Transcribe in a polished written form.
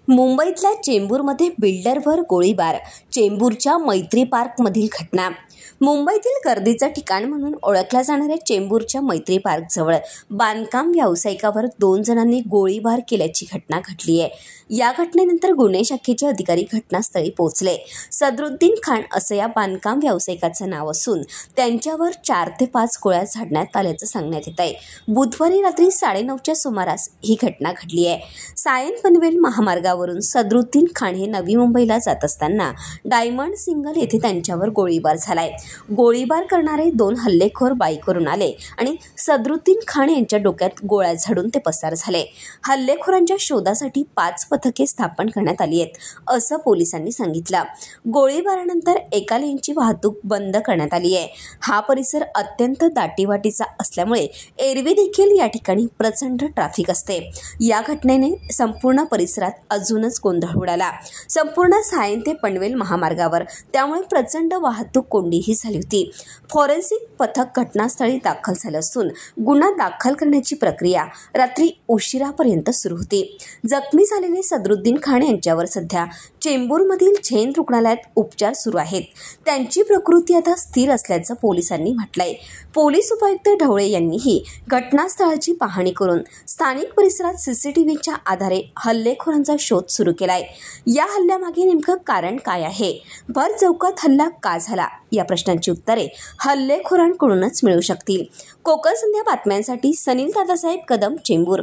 मुंबईतल्या चेंबूरमध्ये बिल्डरवर गोळीबार. चेंबूरच्या मैत्री पार्कमधील घटना. मुंबईतील गर्दीचं ठिकाण म्हणून ओळखल्या जाणाऱ्या चेंबूरच्या मैत्री पार्कजवळ बांधकाम व्यावसायिकावर 2 जणांनी गोळीबार केल्याची घटना घडली आहे. या घटनेनंतर गुन्हे शाखेचे अधिकारी घटनास्थळी पोहोचले. सदरुद्दीन खान असं या बांधकाम व्यावसायिकाचं नाव असून त्यांच्यावर 4 ते 5 गोळ्या झाडण्यात आल्याचं सांगण्यात येत आहे. बुधवारी रात्री 9:30च्या सुमारास ही घटना घडली आहे. सायन पनवेल महामार्गावरून सदरुद्दीन खान हे नवी मुंबईला जात असताना डायमंड सिंगल येथे त्यांच्यावर गोळीबार झालाय. गोळीबार करणारे 2 हल्लेखोर बाईकवरून आले आणि सदरुद्दीन खान यांच्या डोक्यात गोळ्या झाडून ते पसार झाले. हल्लेखोरांच्या शोधासाठी 5 पथके स्थापन करण्यात आली आहेत, असं पोलिसांनी सांगितलं. गोळीबारानंतर एका लेनची वाहतूक बंद करण्यात आली आहे. हा परिसर अत्यंत दाटीवाटीचा असल्यामुळे एरवी देखील या ठिकाणी प्रचंड ट्रॅफिक असते. या घटनेने संपूर्ण परिसरात अजूनच गोंधळ उडाला. संपूर्ण सायन ते पनवेल महामार्गावर त्यामुळे प्रचंड वाहतूक कोंडीही झाली होती. फॉरेन्सिक पथक घटनास्थळी दाखल झालं असून गुन्हा दाखल करण्याची प्रक्रिया रात्री उशिरापर्यंत सुरू होती. जखमी झालेले सदरुद्दीन खान यांच्यावर सध्या चेंबूरमधील झेन रुग्णालयात उपचार सुरू आहेत. त्यांची प्रकृती आता स्थिर असल्याचं पोलिसांनी म्हटलंय. पोलीस उपायुक्त ढवळे यांनीही घटनास्थळाची पाहणी करून स्थानिक परिसरात सीसीटीव्हीच्या आधारे हल्लेखोरांचा शोध सुरू केलाय. या हल्ल्यामागे नेमकं कारण काय आहे? भर चौकात हल्ला का झाला? या प्रश्नांची उत्तरे हल्लेखोरांकडूनच मिळू शकतील. कोकण संध्या बातम्यांसाठी सनील दादासाहेब कदम, चेंबूर.